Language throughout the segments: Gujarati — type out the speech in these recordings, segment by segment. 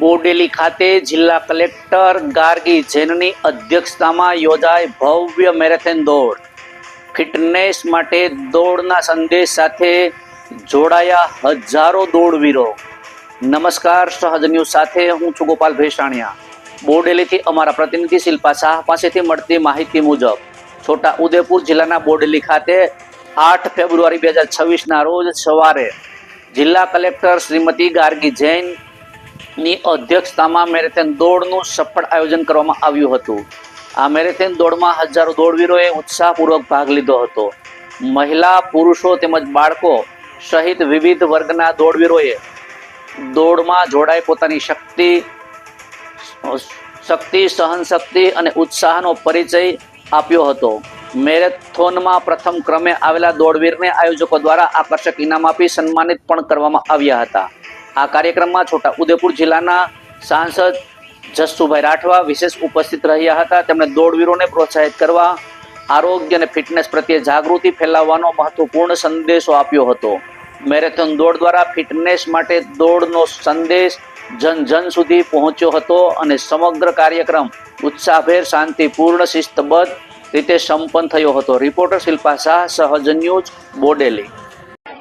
બોડેલી ખાતે જિલ્લા કલેક્ટર ગાર્ગી જૈનની અધ્યક્ષતામાં યોજાઈ ભવ્ય મેરેથોન દોડ। ફિટનેસ માટે દોડના સંદેશ સાથે જોડાયા હજારો દોડવીરો। નમસ્કાર, સહજ ન્યૂઝ સાથે હું છું ગોપાલ ભેસાણિયા। બોડેલીથી અમારા પ્રતિનિધિ શિલ્પા શાહ પાસેથી મળતી માહિતી મુજબ છોટા ઉદેપુર જિલ્લાના બોડેલી ખાતે 8 ફેબ્રુઆરી 2026ના રોજ સવારે જિલ્લા કલેક્ટર શ્રીમતી ગાર્ગી જૈન ની અધ્યક્ષતામાં મેરેથોન દોડનું સફળ આયોજન કરવામાં આવ્યું હતું। આ મેરેથોન દોડમાં હજારો દોડવીરોએ ઉત્સાહપૂર્વક ભાગ લીધો હતો। મહિલા, પુરુષો તેમજ બાળકો સહિત વિવિધ વર્ગના દોડવીરોએ દોડમાં જોડાઈ પોતાની શક્તિ, સહનશક્તિ અને ઉત્સાહનો પરિચય આપ્યો હતો। મેરેથોનમાં પ્રથમ ક્રમે આવેલા દોડવીરને આયોજકો દ્વારા આકર્ષક ઇનામ આપી સન્માનિત પણ કરવામાં આવ્યા હતા। આ કાર્યક્રમમાં છોટા ઉદેપુર જિલ્લાના સાંસદ જસુભાઈ રાઠવા વિશેષ ઉપસ્થિત રહ્યા હતા। તેમણે દોડવીરોને પ્રોત્સાહિત કરવા, આરોગ્ય અને ફિટનેસ પ્રત્યે જાગૃતિ ફેલાવવાનો મહત્વપૂર્ણ સંદેશો આપ્યો હતો। મેરેથોન દોડ દ્વારા ફિટનેસ માટે દોડનો સંદેશ જન જન સુધી પહોંચ્યો હતો અને સમગ્ર કાર્યક્રમ ઉત્સાહભેર, શાંતિપૂર્ણ, શિસ્તબદ્ધ રીતે સંપન્ન થયો હતો। રિપોર્ટર શિલ્પા શાહ, સહજ ન્યૂઝ, બોડેલી।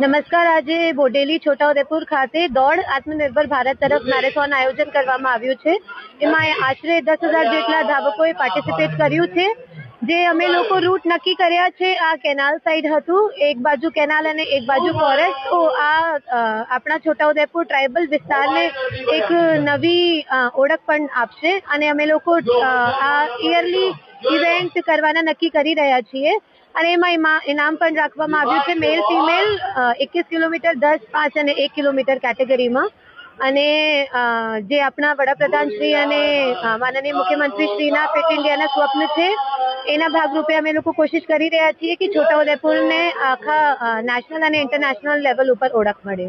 નમસ્કાર। આજે બોડેલી છોટાઉદેપુર ખાતે દોડ આત્મનિર્ભર ભારત તરફ મેરેથોન આયોજન કરવામાં આવ્યું છે। એમાં આશરે 10,000 જેટલા ધાવકોએ પાર્ટિસિપેટ કર્યું છે। જે અમે લોકો રૂટ નક્કી કર્યા છે, આ કેનાલ સાઈડ હતું, એક બાજુ કેનાલ અને એક બાજુ ફોરેસ્ટ। તો આ આપણા છોટાઉદેપુર ટ્રાઇબલ વિસ્તારને એક નવી ઓળખ પણ આપશે અને અમે લોકો આ યરલી ઇવેન્ટ કરવાના નક્કી કરી રહ્યા છીએ અને એમાં ઇનામ પણ રાખવામાં આવ્યું છે મેલ ફિમેલ 21 કિલોમીટર, 10, 5 અને 1 કિલોમીટર કેટેગરીમાં। અને જે આપણા વડાપ્રધાન શ્રી અને માનનીય મુખ્યમંત્રી શ્રીના ફિટ ઇન્ડિયાના સ્વપ્ન છે, એના ભાગરૂપે અમે લોકો કોશિશ કરી રહ્યા છીએ કે છોટાઉદેપુરને આખા નેશનલ અને ઇન્ટરનેશનલ લેવલ ઉપર ઓળખ મળે।